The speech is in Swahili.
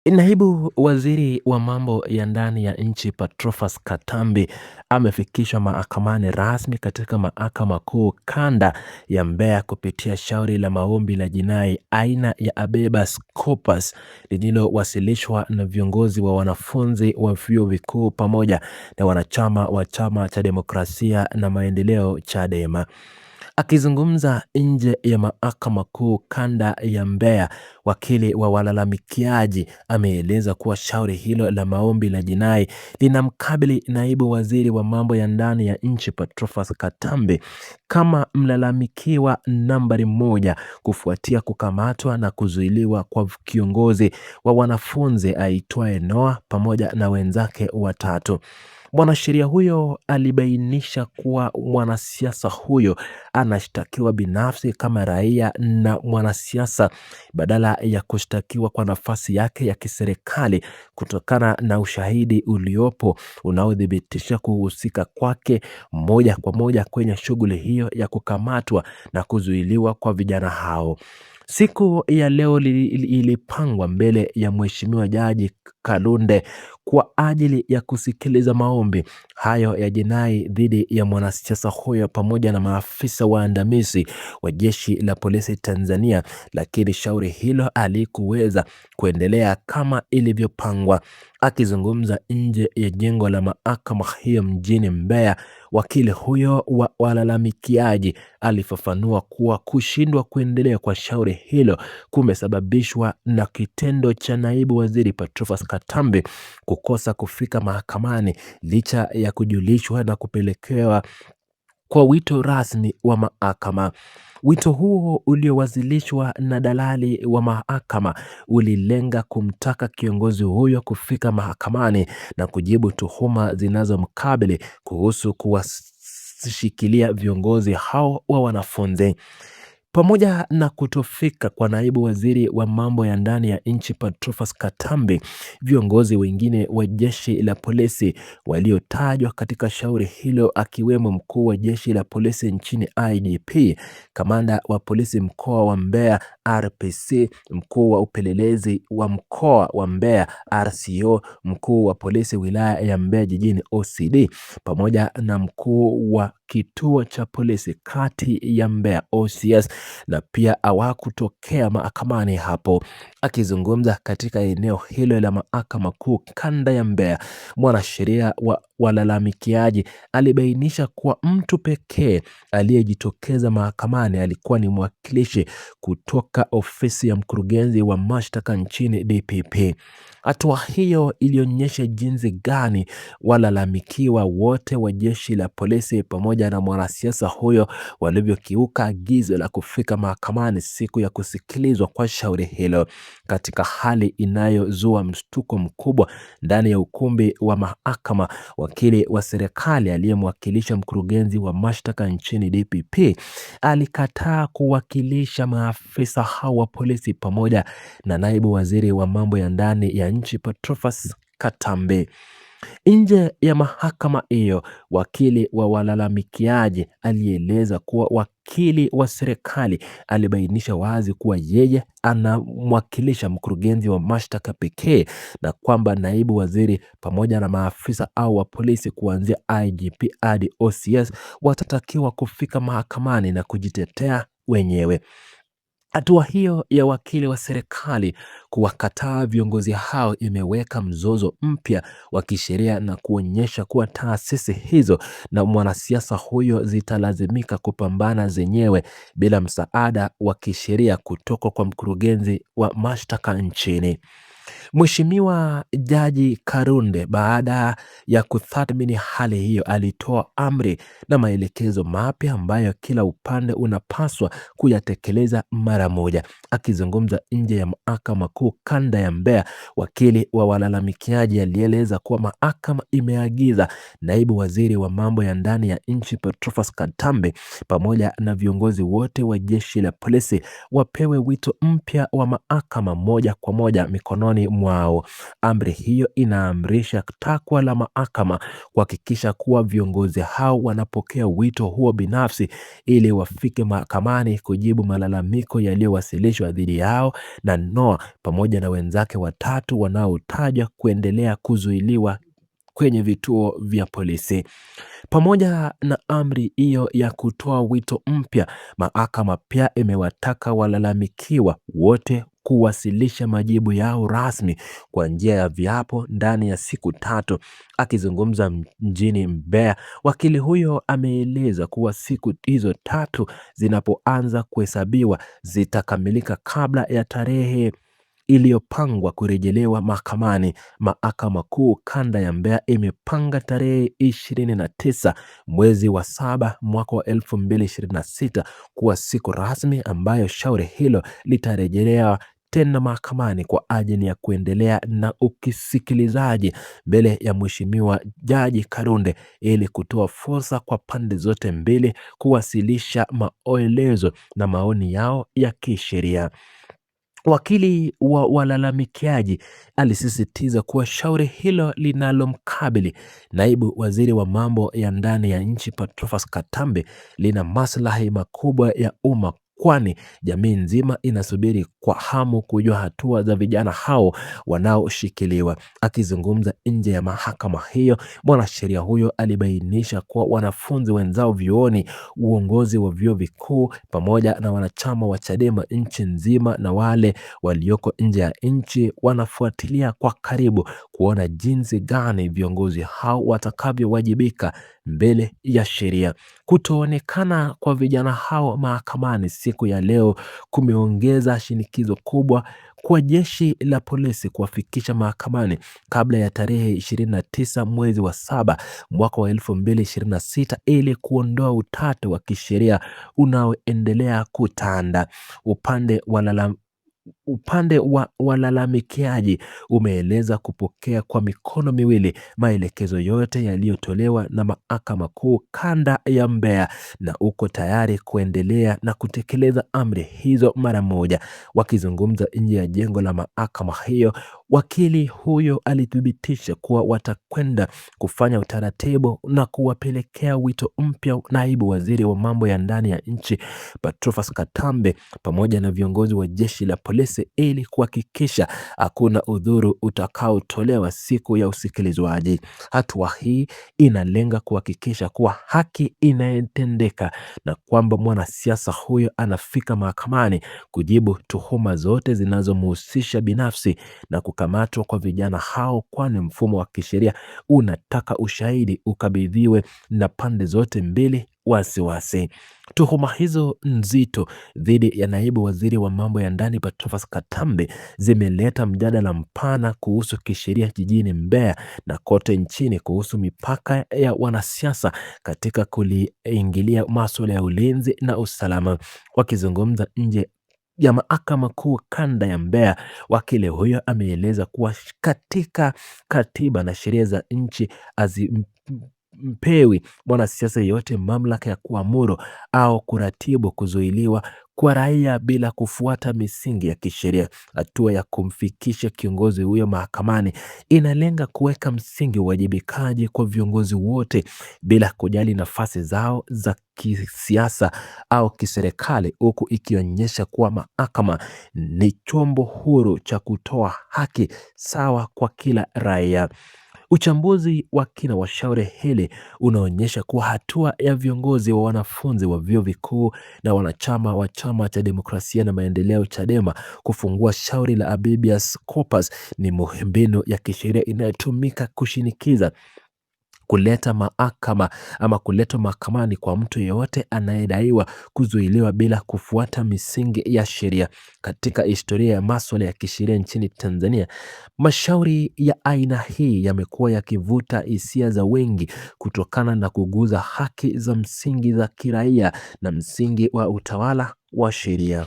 Naibu waziri wa mambo ya ndani ya nchi Patrobas Katambi amefikishwa mahakamani rasmi katika mahakama kuu kanda ya Mbeya kupitia shauri la maombi la jinai aina ya habeas corpus lililowasilishwa na viongozi wa wanafunzi wa vyuo vikuu pamoja na wanachama wa Chama cha Demokrasia na Maendeleo Chadema. Akizungumza nje ya mahakama kuu kanda ya Mbeya, wakili wa walalamikiaji ameeleza kuwa shauri hilo la maombi la jinai linamkabili naibu waziri wa mambo ya ndani ya nchi Patrobas Katambi kama mlalamikiwa nambari 1 kufuatia kukamatwa na kuzuiliwa kwa kiongozi wa wanafunzi aitwaye Noah pamoja na wenzake watatu. Mwanasheria huyo alibainisha kuwa mwanasiasa huyo anashtakiwa binafsi kama raia na mwanasiasa badala ya kushtakiwa kwa nafasi yake ya kiserikali kutokana na ushahidi uliopo unaodhibitisha kuhusika kwake moja kwa moja kwenye shughuli hiyo ya kukamatwa na kuzuiliwa kwa vijana hao. Siku ya leo ilipangwa mbele ya Mheshimiwa Jaji Kalunde kwa ajili ya kusikiliza maombi hayo ya jinai dhidi ya mwanasiasa huyo pamoja na maafisa waandamizi wa Jeshi la Polisi Tanzania, lakini shauri hilo halikuweza kuendelea kama ilivyopangwa. Akizungumza nje ya jengo la mahakama hiyo mjini Mbeya, wakili huyo wa walalamikiaji alifafanua kuwa kushindwa kuendelea kwa shauri hilo kumesababishwa na kitendo cha naibu waziri Patrobas Katambi kukosa kufika mahakamani licha ya kujulishwa na kupelekewa kwa wito rasmi wa mahakama. Wito huo uliowasilishwa na dalali wa mahakama ulilenga kumtaka kiongozi huyo kufika mahakamani na kujibu tuhuma zinazomkabili kuhusu kuwashikilia viongozi hao wa wanafunzi. Pamoja na kutofika kwa naibu waziri wa mambo ya ndani ya nchi Patrobas Katambi, viongozi wengine wa jeshi la polisi waliotajwa katika shauri hilo akiwemo mkuu wa jeshi la polisi nchini IGP, kamanda wa polisi mkoa wa Mbeya RPC, mkuu wa upelelezi wa mkoa wa Mbeya RCO, mkuu wa polisi wilaya ya Mbeya jijini OCD, pamoja na mkuu wa kituo cha polisi kati ya Mbeya OCS na pia hawakutokea mahakamani hapo. Akizungumza katika eneo hilo la mahakama kuu kanda ya Mbeya, mwanasheria wa walalamikiaji alibainisha kuwa mtu pekee aliyejitokeza mahakamani alikuwa ni mwakilishi kutoka ofisi ya mkurugenzi wa mashtaka nchini DPP. Hatua hiyo ilionyesha jinsi gani walalamikiwa wote wa jeshi la polisi pamoja na mwanasiasa huyo walivyokiuka agizo la kufika mahakamani siku ya kusikilizwa kwa shauri hilo. Katika hali inayozua mshtuko mkubwa ndani ya ukumbi wa mahakama, wakili wa serikali aliyemwakilisha mkurugenzi wa mashtaka nchini DPP alikataa kuwakilisha maafisa hao wa polisi pamoja na naibu waziri wa mambo ya ndani ya nchi Patrobas Katambi. Nje ya mahakama hiyo, wakili wa walalamikiaji alieleza kuwa wakili wa serikali alibainisha wazi kuwa yeye anamwakilisha mkurugenzi wa mashtaka pekee na kwamba naibu waziri pamoja na maafisa au wa polisi kuanzia IGP hadi OCS watatakiwa kufika mahakamani na kujitetea wenyewe. Hatua hiyo ya wakili wa serikali kuwakataa viongozi hao imeweka mzozo mpya wa kisheria na kuonyesha kuwa taasisi hizo na mwanasiasa huyo zitalazimika kupambana zenyewe bila msaada wa kisheria kutoka kwa mkurugenzi wa mashtaka nchini. Mheshimiwa Jaji Kalunde, baada ya kutathmini hali hiyo, alitoa amri na maelekezo mapya ambayo kila upande unapaswa kuyatekeleza mara moja. Akizungumza nje ya mahakama kuu kanda ya Mbeya, wakili wa walalamikiaji alieleza kuwa mahakama imeagiza naibu waziri wa mambo ya ndani ya nchi Patrobas Katambi pamoja na viongozi wote wa jeshi la polisi wapewe wito mpya wa mahakama moja kwa moja mikononi mikononi mwao. Amri hiyo inaamrisha takwa la mahakama kuhakikisha kuwa viongozi hao wanapokea wito huo binafsi ili wafike mahakamani kujibu malalamiko yaliyowasilishwa dhidi yao na Noah pamoja na wenzake watatu wanaotajwa kuendelea kuzuiliwa kwenye vituo vya polisi. Pamoja na amri hiyo ya kutoa wito mpya, mahakama pia imewataka walalamikiwa wote kuwasilisha majibu yao rasmi kwa njia ya viapo ndani ya siku 3. Akizungumza mjini Mbeya, wakili huyo ameeleza kuwa siku hizo 3 zinapoanza kuhesabiwa zitakamilika kabla ya tarehe iliyopangwa kurejelewa mahakamani. Mahakama Kuu Kanda ya Mbeya imepanga tarehe 29 mwezi wa 7 mwaka wa 2026 kuwa siku rasmi ambayo shauri hilo litarejelewa tena mahakamani kwa ajili ya kuendelea na ukisikilizaji mbele ya Mheshimiwa Jaji Karunde ili kutoa fursa kwa pande zote mbili kuwasilisha maelezo na maoni yao ya kisheria. Wakili wa walalamikiaji alisisitiza kuwa shauri hilo linalomkabili naibu waziri wa mambo ya ndani ya nchi Patrobas Katambe lina maslahi makubwa ya umma, kwani jamii nzima inasubiri kwa hamu kujua hatua za vijana hao wanaoshikiliwa. Akizungumza nje ya mahakama hiyo, mwanasheria huyo alibainisha kuwa wanafunzi wenzao vyuoni, uongozi wa vyuo vikuu pamoja na wanachama wa Chadema nchi nzima na wale walioko nje ya nchi wanafuatilia kwa karibu kuona jinsi gani viongozi hao watakavyowajibika mbele ya sheria. Kutoonekana kwa vijana hao mahakamani siku ya leo kumeongeza shinikizo kubwa kwa jeshi la polisi kuwafikisha mahakamani kabla ya tarehe 29 mwezi wa 7 mwaka wa 2026 ili kuondoa utata wa kisheria unaoendelea kutanda. Upande wa walalamikiaji umeeleza kupokea kwa mikono miwili maelekezo yote yaliyotolewa na Mahakama Kuu Kanda ya Mbeya na uko tayari kuendelea na kutekeleza amri hizo mara moja. Wakizungumza nje ya jengo la mahakama hiyo, wakili huyo alithibitisha kuwa watakwenda kufanya utaratibu na kuwapelekea wito mpya naibu waziri wa mambo ya ndani ya nchi Patrobas Katambe pamoja na viongozi wa jeshi la polisi ili kuhakikisha hakuna udhuru utakaotolewa siku ya usikilizwaji. Hatua hii inalenga kuhakikisha kuwa haki inatendeka na kwamba mwanasiasa huyo anafika mahakamani kujibu tuhuma zote zinazomhusisha binafsi na kukamatwa kwa vijana hao, kwani mfumo wa kisheria unataka ushahidi ukabidhiwe na pande zote mbili wasiwasi. Tuhuma hizo nzito dhidi ya naibu waziri wa mambo ya ndani Patrobas Katambe zimeleta mjadala mpana kuhusu kisheria jijini Mbeya na kote nchini kuhusu mipaka ya wanasiasa katika kuliingilia masuala ya ulinzi na usalama. Wakizungumza nje ya Mahakama Kuu Kanda ya Mbeya, wakili huyo ameeleza kuwa katika katiba na sheria za nchi mpewi mwanasiasa yeyote mamlaka ya kuamuru au kuratibu kuzuiliwa kwa raia bila kufuata misingi ya kisheria. Hatua ya kumfikisha kiongozi huyo mahakamani inalenga kuweka msingi wa uwajibikaji kwa viongozi wote bila kujali nafasi zao za kisiasa au kiserikali, huku ikionyesha kuwa mahakama ni chombo huru cha kutoa haki sawa kwa kila raia. Uchambuzi wa kina wa shauri hili unaonyesha kuwa hatua ya viongozi wa wanafunzi wa vyuo vikuu na wanachama wa Chama cha Demokrasia na Maendeleo Chadema kufungua shauri la habeas corpus ni mbinu ya kisheria inayotumika kushinikiza kuleta mahakamani kwa mtu yeyote anayedaiwa kuzuiliwa bila kufuata misingi ya sheria. Katika historia ya masuala ya kisheria nchini Tanzania, mashauri ya aina hii yamekuwa yakivuta hisia za wengi kutokana na kuguza haki za msingi za kiraia na msingi wa utawala wa sheria.